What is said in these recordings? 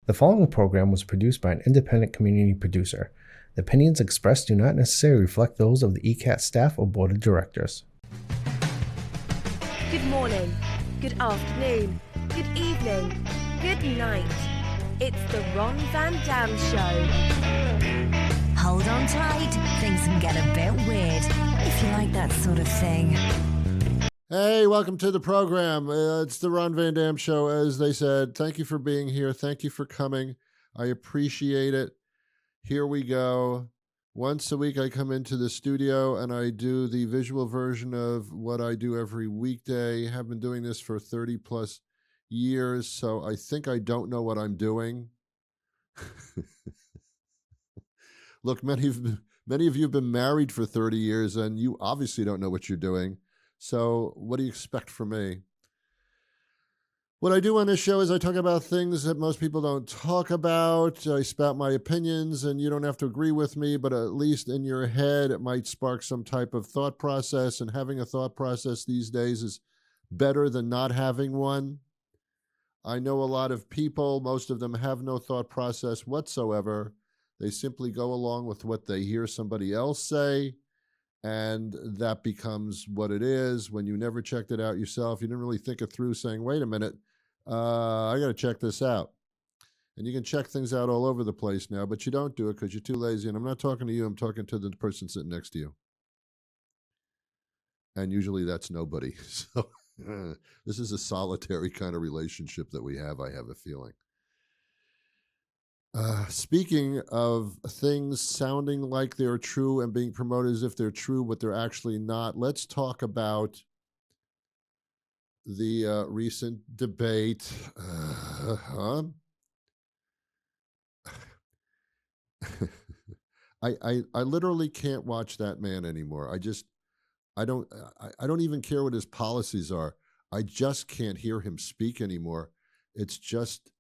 The following program was produced by an independent community producer. The opinions expressed do not necessarily reflect those of the ECAT staff or board of directors. Good morning, good afternoon, good evening, good night. It's the Ron Van Dam Show. Hold on tight, things can get a bit weird, if you like that sort of thing. Hey, welcome to the program. It's the Ron Van Dam Show, as they said. Thank you for being here. Thank you for coming. I appreciate it. Here we go. Once a week, I come into the studio and I do the visual version of what I do every weekday. Have been doing this for 30 plus years, so I think I don't know what I'm doing. Look, many of you have been married for 30 years, and you obviously don't know what you're doing. So what do you expect from me? What I do on this show is I talk about things that most people don't talk about. I spout my opinions, and you don't have to agree with me, but at least in your head, it might spark some type of thought process. And having a thought process these days is better than not having one. I know a lot of people, most of them have no thought process whatsoever. They simply go along with what they hear somebody else say. And that becomes what it is. When you never checked it out yourself, you didn't really think it through, saying, wait a minute, I got to check this out. And you can check things out all over the place now, but you don't do it because you're too lazy. And I'm not talking to you. I'm talking to the person sitting next to you. And usually that's nobody. So this is a solitary kind of relationship that we have, I have a feeling. Speaking of things sounding like they're true and being promoted as if they're true, but they're actually not, let's talk about the recent debate. I literally can't watch that man anymore. I don't even care what his policies are. I just can't hear him speak anymore. It's just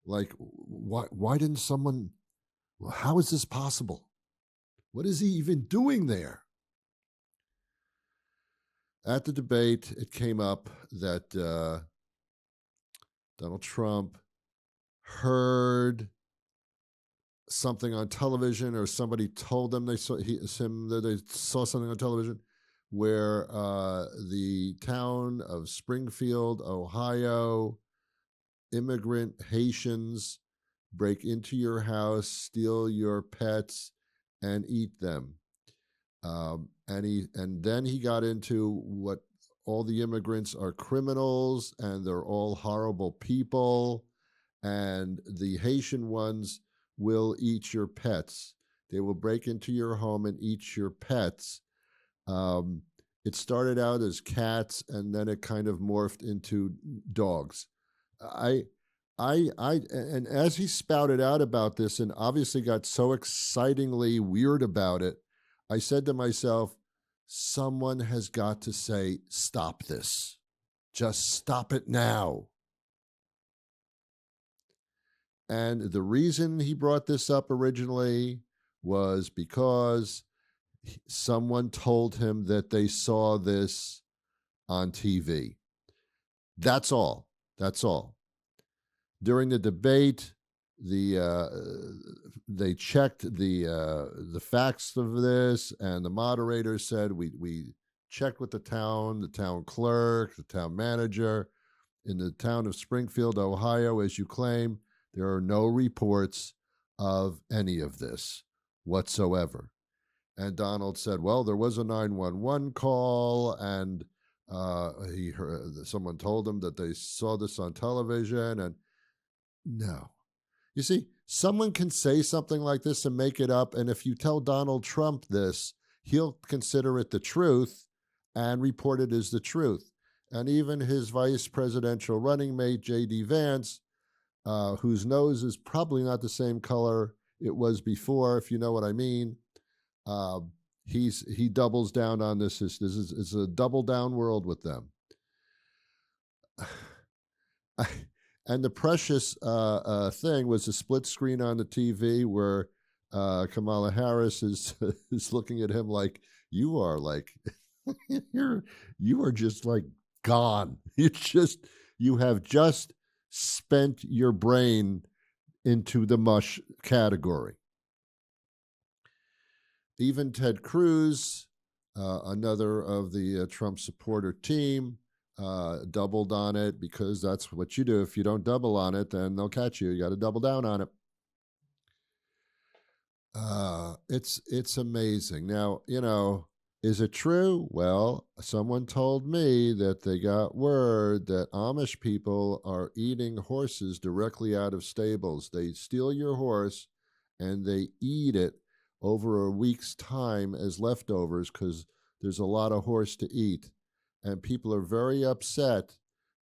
like, why didn't someone, how is this possible? What is he even doing there? At the debate, it came up that Donald Trump heard something on television, or somebody told them that they saw something on television where the town of Springfield, Ohio, immigrant Haitians break into your house, steal your pets, and eat them. And then he got into what all the immigrants are criminals and they're all horrible people, and the Haitian ones will eat your pets. They will break into your home and eat your pets. It started out as cats, and then it kind of morphed into dogs. And as he spouted out about this and obviously got so excitingly weird about it, I said to myself, someone has got to say, stop this. Just stop it now. And the reason he brought this up originally was because someone told him that they saw this on TV. That's all. That's all. During the debate, they checked the facts of this, and the moderator said, we checked with the town clerk, the town manager. In the town of Springfield, Ohio, as you claim, there are no reports of any of this whatsoever. And Donald said, well, there was a 911 call, and he heard, someone told him that they saw this on television, and no. You see, someone can say something like this and make it up, and if you tell Donald Trump this, he'll consider it the truth and report it as the truth. And even his vice presidential running mate, J.D. Vance, whose nose is probably not the same color it was before, if you know what I mean, he doubles down on this. It's a double down world with them. And the precious thing was a split screen on the TV where Kamala Harris is looking at him like, you are like, you are just like gone. You have just spent your brain into the mush category. Even Ted Cruz, another of the Trump supporter team, doubled on it because that's what you do. If you don't double on it, then they'll catch you. You got to double down on it. It's amazing. Now, is it true? Well, someone told me that they got word that Amish people are eating horses directly out of stables. They steal your horse and they eat it over a week's time as leftovers because there's a lot of horse to eat. And people are very upset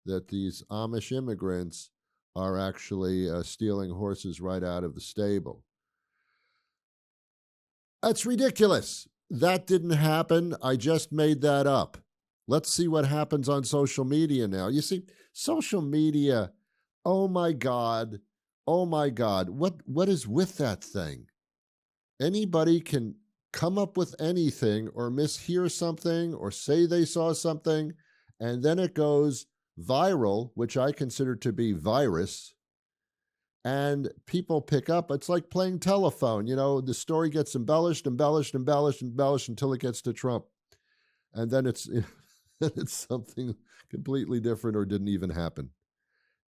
that these Amish immigrants are actually stealing horses right out of the stable. That's ridiculous. That didn't happen. I just made that up. Let's see what happens on social media now. You see, social media, oh my God. What is with that thing? Anybody can come up with anything or mishear something or say they saw something, and then it goes viral, which I consider to be virus, and people pick up. It's like playing telephone. The story gets embellished until it gets to Trump. And then it's something completely different or didn't even happen.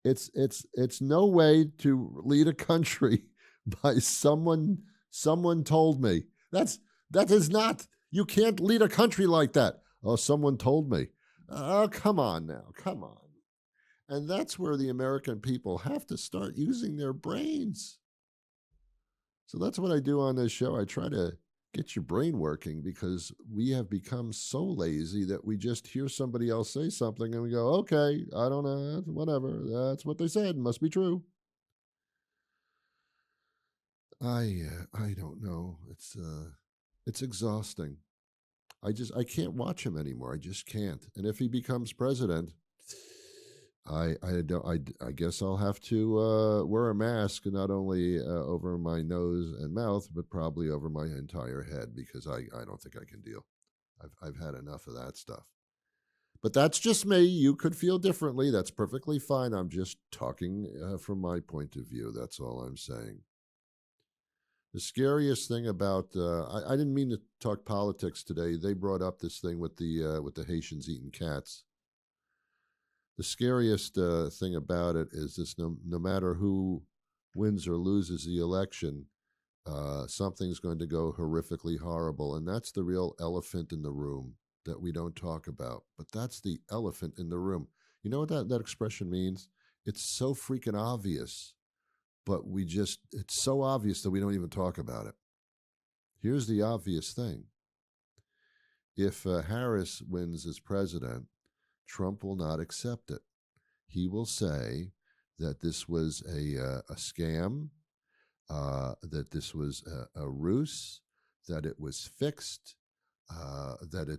It's no way to lead a country by someone told me. That is not, you can't lead a country like that. Oh, someone told me. Oh, come on now, come on. And that's where the American people have to start using their brains. So that's what I do on this show. I try to get your brain working because we have become so lazy that we just hear somebody else say something and we go, okay, I don't know, whatever. That's what they said. Must be true. I don't know. It's exhausting. I can't watch him anymore. I just can't. And if he becomes president, I guess I'll have to wear a mask, not only over my nose and mouth, but probably over my entire head because I don't think I can deal. I've had enough of that stuff. But that's just me. You could feel differently. That's perfectly fine. I'm just talking from my point of view. That's all I'm saying. The scariest thing about I didn't mean to talk politics today. They brought up this thing with the Haitians eating cats. The scariest thing about it is this: no matter who wins or loses the election, something's going to go horrifically horrible, and that's the real elephant in the room that we don't talk about. But that's the elephant in the room. You know what that expression means? It's so freaking obvious. But it's so obvious that we don't even talk about it. Here's the obvious thing. If Harris wins as president, Trump will not accept it. He will say that this was a scam, that this was a ruse, that it was fixed, that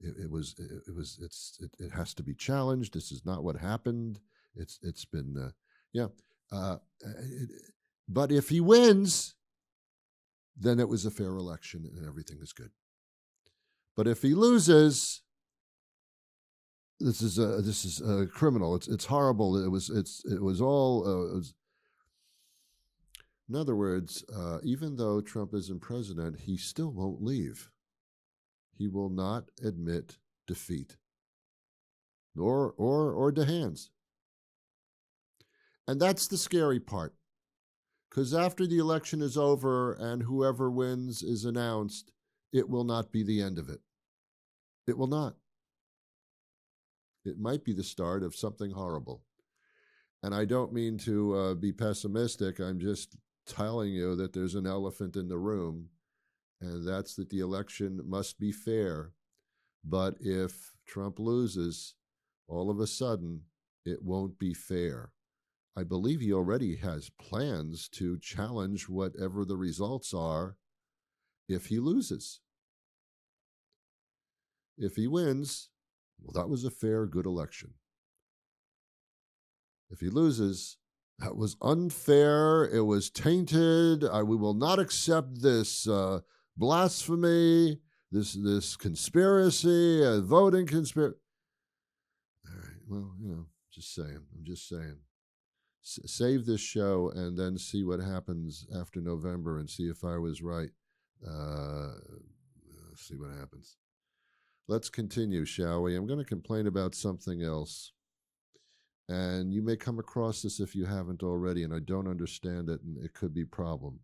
it has to be challenged. This is not what happened. It's been but if he wins, then it was a fair election and everything is good. But if he loses, this is criminal. It's horrible. It was all. In other words, even though Trump isn't president, he still won't leave. He will not admit defeat, or hands. And that's the scary part, because after the election is over and whoever wins is announced, it will not be the end of it. It will not. It might be the start of something horrible. And I don't mean to be pessimistic. I'm just telling you that there's an elephant in the room, and that's that the election must be fair. But if Trump loses, all of a sudden, it won't be fair. I believe he already has plans to challenge whatever the results are if he loses. If he wins, well, that was a fair, good election. If he loses, that was unfair, it was tainted, we will not accept this blasphemy, this conspiracy, voting conspiracy. All right, well, I'm just saying. save this show and then see what happens after November and see if I was right. See what happens. Let's continue, shall we? I'm going to complain about something else. And you may come across this if you haven't already, and I don't understand it, and it could be a problem.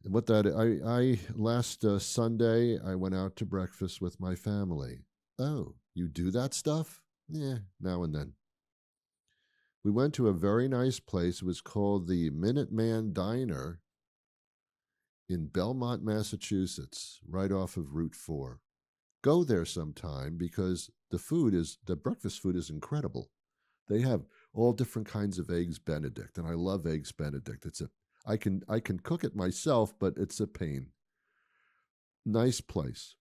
And what that, I last Sunday, I went out to breakfast with my family. Oh, you do that stuff? Yeah, now and then. We went to a very nice place. It was called the Minuteman Diner in Belmont, Massachusetts, right off of Route 4. Go there sometime because the breakfast food is incredible. They have all different kinds of eggs Benedict, and I love eggs Benedict. I can cook it myself, but it's a pain. Nice place.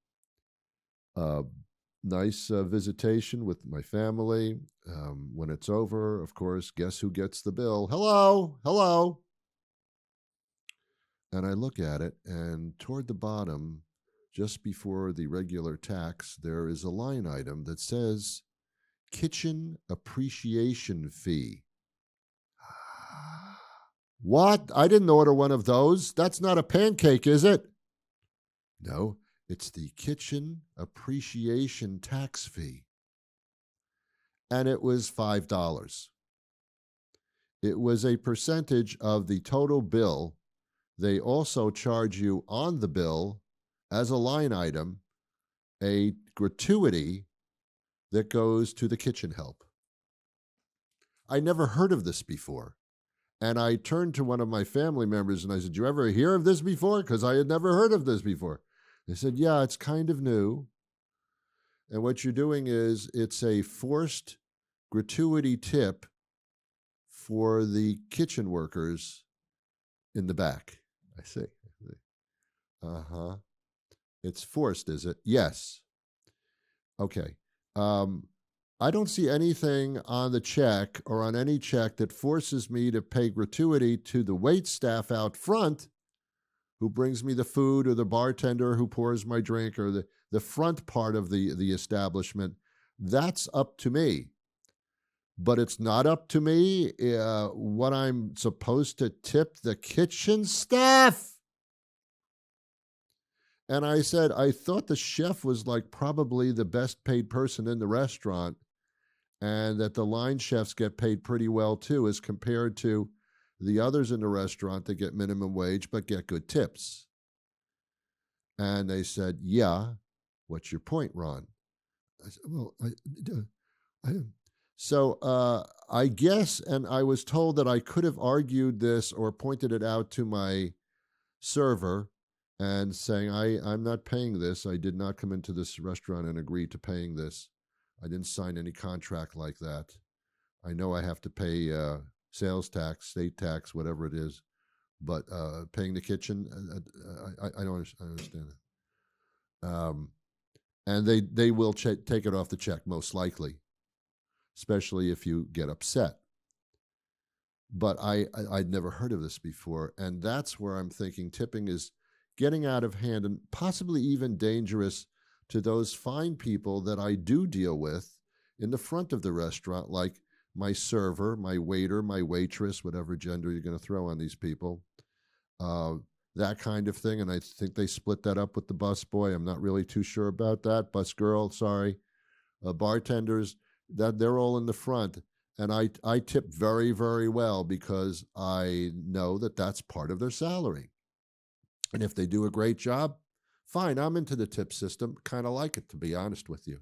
Nice visitation with my family. When it's over, of course, guess who gets the bill? Hello. And I look at it, and toward the bottom, just before the regular tax, there is a line item that says kitchen appreciation fee. What? I didn't order one of those. That's not a pancake, is it? No, it's the kitchen appreciation tax fee. And it was $5. It was a percentage of the total bill. They also charge you on the bill as a line item, a gratuity that goes to the kitchen help. I never heard of this before. And I turned to one of my family members and I said, "Did you ever hear of this before?" Because I had never heard of this before. They said, "Yeah, it's kind of new. And what you're doing is it's a forced gratuity tip for the kitchen workers in the back." I see. Uh-huh. It's forced, is it? Yes. Okay. I don't see anything on the check or on any check that forces me to pay gratuity to the wait staff out front who brings me the food, or the bartender who pours my drink, or the front part of the establishment. That's up to me. But it's not up to me what I'm supposed to tip the kitchen staff. And I said, I thought the chef was like probably the best paid person in the restaurant, and that the line chefs get paid pretty well too, as compared to the others in the restaurant that get minimum wage but get good tips. And they said, "Yeah, what's your point, Ron?" I said, "Well, I guess," and I was told that I could have argued this or pointed it out to my server and saying, I'm not paying this. I did not come into this restaurant and agree to paying this. I didn't sign any contract like that. I know I have to pay sales tax, state tax, whatever it is, but paying the kitchen, I don't understand that. And they will take it off the check, most likely, especially if you get upset. But I'd never heard of this before, and that's where I'm thinking tipping is getting out of hand and possibly even dangerous to those fine people that I do deal with in the front of the restaurant, like my server, my waiter, my waitress, whatever gender you're going to throw on these people, that kind of thing. And I think they split that up with the bus boy. I'm not really too sure about that. Bus girl, sorry. Bartenders, that they're all in the front. And I tip very, very well because I know that that's part of their salary. And if they do a great job, fine, I'm into the tip system. Kind of like it, to be honest with you.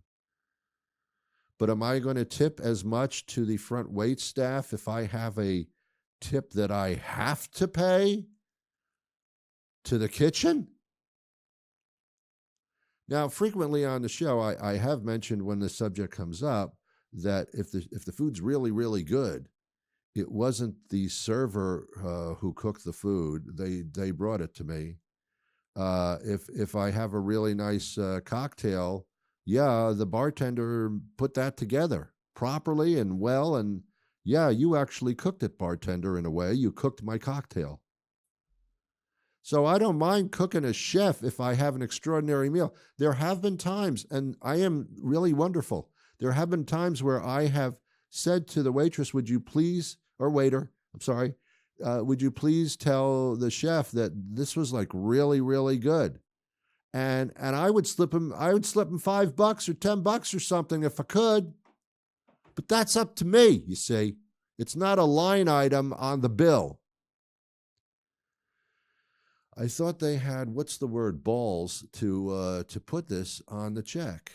But am I going to tip as much to the front wait staff if I have a tip that I have to pay to the kitchen? Now, frequently on the show, I have mentioned when the subject comes up that if the food's really, really good, it wasn't the server who cooked the food. They brought it to me. If I have a really nice cocktail, yeah, the bartender put that together properly and well, and yeah, you actually cooked it, bartender, in a way. You cooked my cocktail. So I don't mind cooking as chef if I have an extraordinary meal. There have been times, and I am really wonderful, there have been times where I have said to the waitress, "Would you please," or waiter, I'm sorry, would you please tell the chef that this was like really, really good? And I would slip him $5 or $10 or something if I could. But that's up to me, you see. It's not a line item on the bill. I thought they had, what's the word, balls to put this on the check.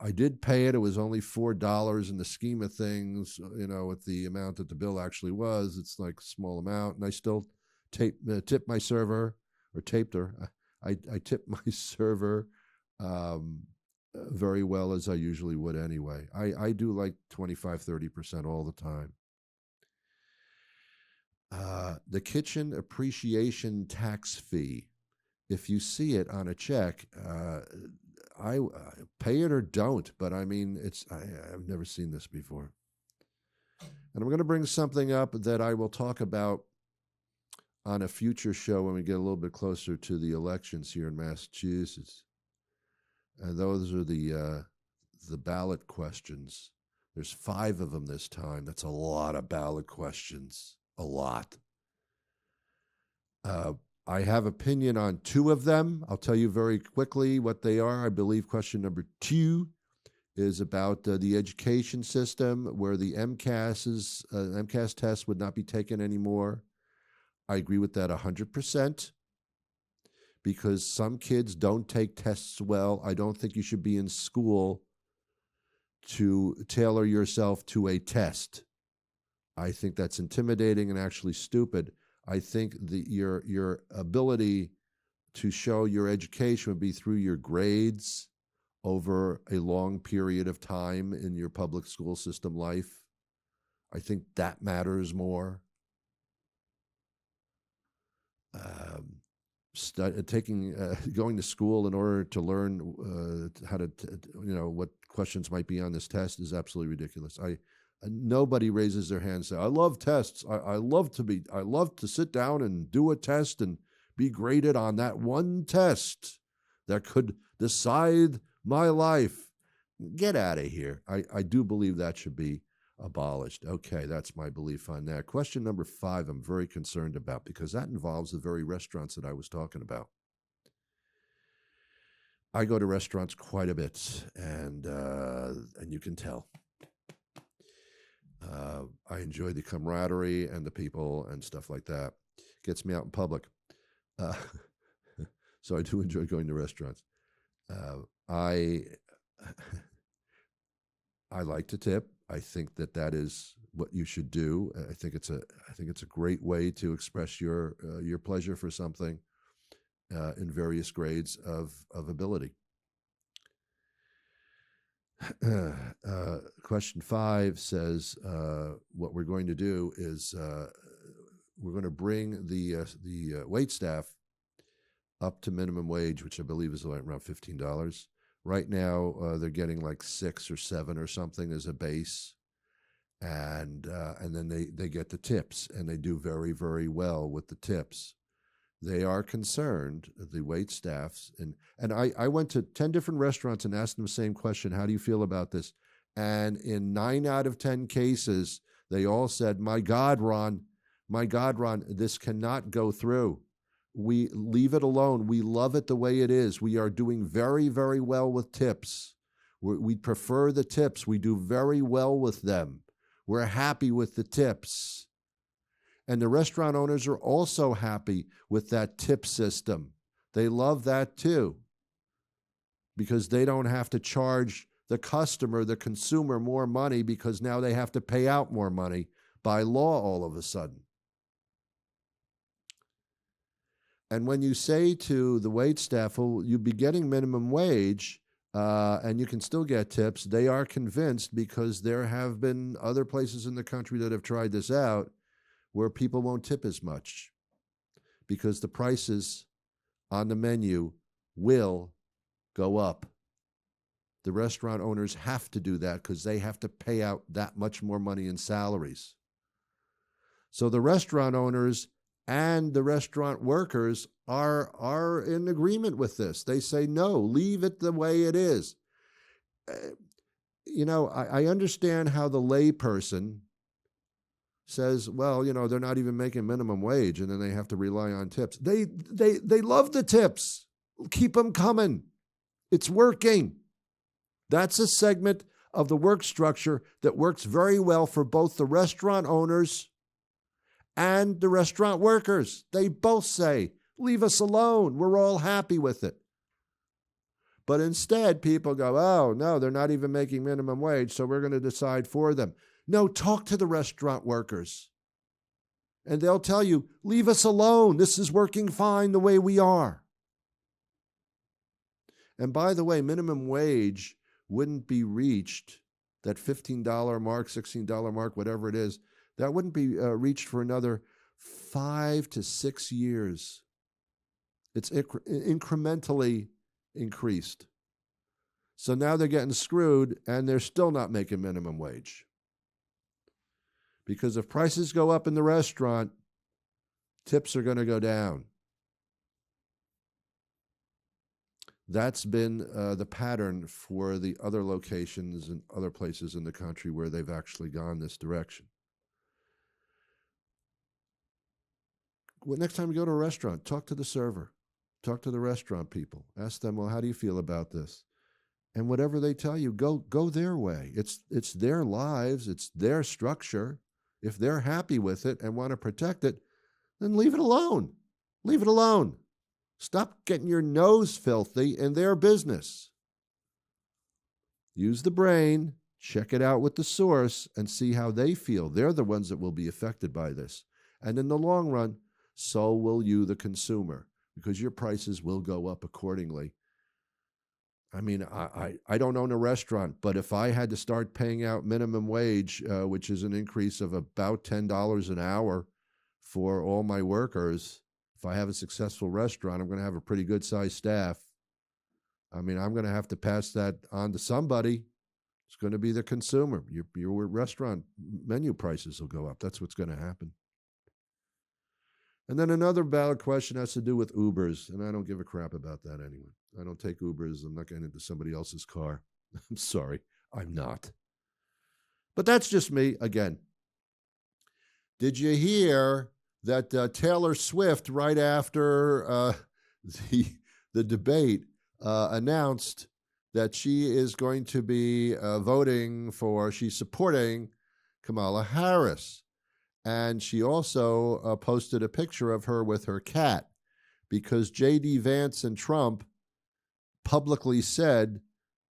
I did pay it. It was only $4 in the scheme of things, with the amount that the bill actually was. It's like a small amount. And I still tipped my server, or taped her. I tipped my server very well, as I usually would anyway. I do like 25-30% all the time. The kitchen appreciation tax fee. If you see it on a check, I pay it or don't. But I mean, I've never seen this before. And I'm going to bring something up that I will talk about on a future show when we get a little bit closer to the elections here in Massachusetts. And those are the ballot questions. There's 5 of them this time. That's a lot of ballot questions. A lot. I have opinion on 2 of them. I'll tell you very quickly what they are. I believe question number 2 is about the education system, where the MCAS test would not be taken anymore. I agree with that 100%, because some kids don't take tests well. I don't think you should be in school to tailor yourself to a test. I think that's intimidating and actually stupid. I think that your ability to show your education would be through your grades over a long period of time in your public school system life. I think that matters more. Going to school in order to learn how to, what questions might be on this test is absolutely ridiculous. Nobody raises their hand and say, I love tests. I love to sit down and do a test and be graded on that one test that could decide my life. Get out of here. I do believe that should be abolished. Okay, that's my belief on that. Question number 5, I'm very concerned about, because that involves the very restaurants that I was talking about. I go to restaurants quite a bit, and you can tell. I enjoy the camaraderie and the people and stuff like that. Gets me out in public. So I do enjoy going to restaurants. I like to tip. I think that is what you should do. I think it's a great way to express your pleasure for something in various grades of ability. Question 5 says what we're going to do is we're going to bring the wait staff up to minimum wage, which I believe is around $15. Right now, they're getting like 6 or 7 or something as a base, and then they get the tips, and they do very, very well with the tips. They are concerned, the wait staffs, and I went to 10 different restaurants and asked them the same question: how do you feel about this? And in 9 out of 10 cases, they all said, my God, Ron, this cannot go through. We leave it alone. We love it the way it is. We are doing very, very well with tips. We prefer the tips. We do very well with them. We're happy with the tips. And the restaurant owners are also happy with that tip system. They love that too, because they don't have to charge the customer, the consumer, more money, because now they have to pay out more money by law all of a sudden. And when you say to the wait staff, well, you'll be getting minimum wage and you can still get tips, they are convinced, because there have been other places in the country that have tried this out where people won't tip as much because the prices on the menu will go up. The restaurant owners have to do that because they have to pay out that much more money in salaries. So the restaurant owners and the restaurant workers are in agreement with this. They say, no, leave it the way it is. I understand how the layperson says, well, they're not even making minimum wage, and then they have to rely on tips. They love the tips. Keep them coming. It's working. That's a segment of the work structure that works very well for both the restaurant owners and the restaurant workers. They both say, leave us alone. We're all happy with it. But instead, people go, oh, no, they're not even making minimum wage, so we're going to decide for them. No, talk to the restaurant workers. And they'll tell you, leave us alone. This is working fine the way we are. And by the way, minimum wage wouldn't be reached, that $15 mark, $16 mark, whatever it is, that wouldn't be reached for another 5 to 6 years. It's incrementally increased. So now they're getting screwed, and they're still not making minimum wage. Because if prices go up in the restaurant, tips are going to go down. That's been the pattern for the other locations and other places in the country where they've actually gone this direction. Well, next time you go to a restaurant, talk to the server. Talk to the restaurant people. Ask them, well, how do you feel about this? And whatever they tell you, go their way. It's their lives. It's their structure. If they're happy with it and want to protect it, then leave it alone. Leave it alone. Stop getting your nose filthy in their business. Use the brain, check it out with the source, and see how they feel. They're the ones that will be affected by this. And in the long run, so will you, the consumer, because your prices will go up accordingly. I mean, I don't own a restaurant, but if I had to start paying out minimum wage, which is an increase of about $10 an hour for all my workers, if I have a successful restaurant, I'm going to have a pretty good-sized staff. I mean, I'm going to have to pass that on to somebody. It's going to be the consumer. Your restaurant menu prices will go up. That's what's going to happen. And then another valid question has to do with Ubers, and I don't give a crap about that anyway. I don't take Ubers. I'm not getting into somebody else's car. I'm sorry. I'm not. But that's just me again. Did you hear that Taylor Swift, right after the debate, announced that she is going to be she's supporting Kamala Harris. And she also posted a picture of her with her cat, because J.D. Vance and Trump publicly said,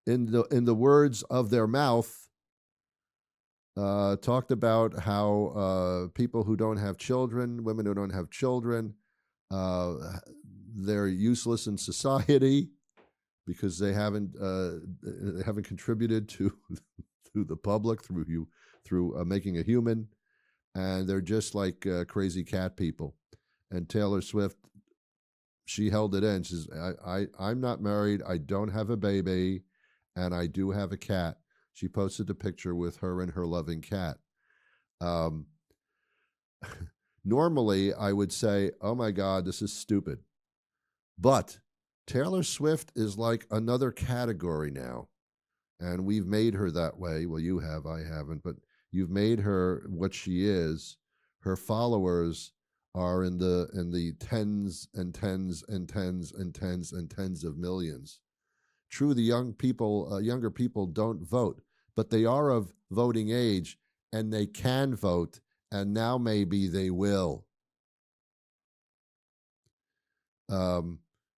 in the words of their mouth, talked about how people who don't have children, women who don't have children, they're useless in society because they haven't contributed to the public through making a human. And they're just like crazy cat people. And Taylor Swift, she held it in. She says, I'm not married. I don't have a baby. And I do have a cat. She posted a picture with her and her loving cat. Normally, I would say, oh, my God, this is stupid. But Taylor Swift is like another category now. And we've made her that way. Well, you have. I haven't. But you've made her what she is. Her followers are in the tens and tens and tens and tens and tens of millions. True, the younger people don't vote, but they are of voting age, and they can vote, and now maybe they will.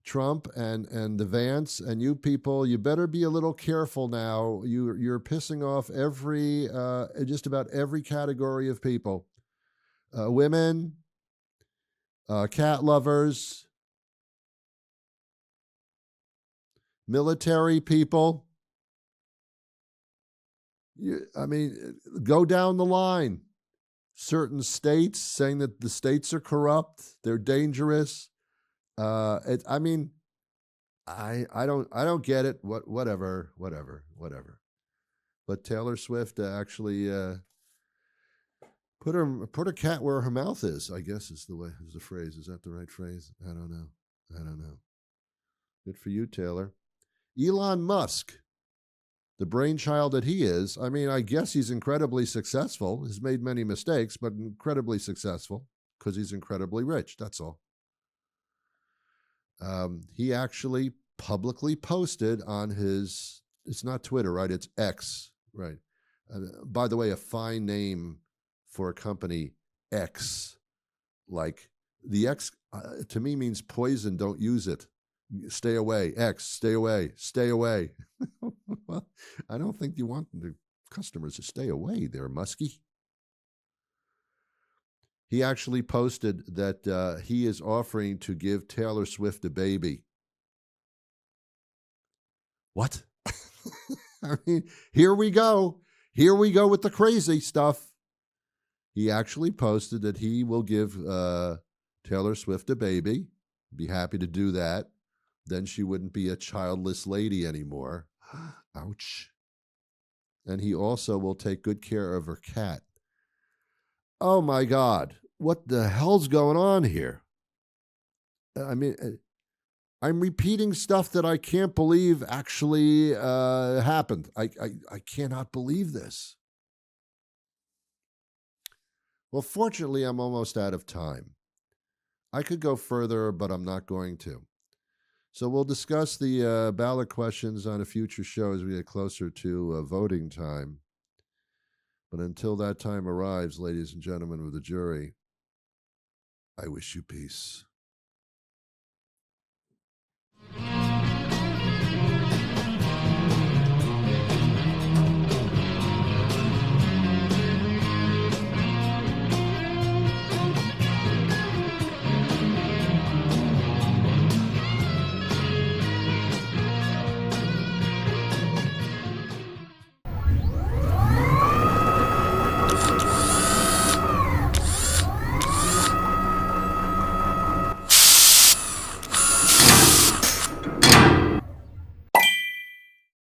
Trump and the Vance and you people, you better be a little careful now. You're pissing off just about every category of people. Women, cat lovers, military people. Go down the line. Certain states saying that the states are corrupt, they're dangerous. I don't get it. Whatever. But Taylor Swift actually put her cat where her mouth is, I guess is the phrase. Is that the right phrase? I don't know. Good for you, Taylor. Elon Musk the brainchild that he is. I mean, I guess he's incredibly successful. He's made many mistakes, but incredibly successful because he's incredibly rich. That's all. He actually publicly posted on his, it's not Twitter, right? It's X, right? By the way, a fine name for a company, X. Like the X to me means poison, don't use it. Stay away, X, stay away, stay away. Well, I don't think you want the customers to stay away there, Muskie. He actually posted that he is offering to give Taylor Swift a baby. What? I mean, here we go. Here we go with the crazy stuff. He actually posted that he will give Taylor Swift a baby. Be happy to do that. Then she wouldn't be a childless lady anymore. Ouch. And he also will take good care of her cat. Oh my God, what the hell's going on here? I mean, I'm repeating stuff that I can't believe actually happened. I cannot believe this. Well, fortunately, I'm almost out of time. I could go further, but I'm not going to. So we'll discuss the ballot questions on a future show as we get closer to voting time. But until that time arrives, ladies and gentlemen of the jury, I wish you peace.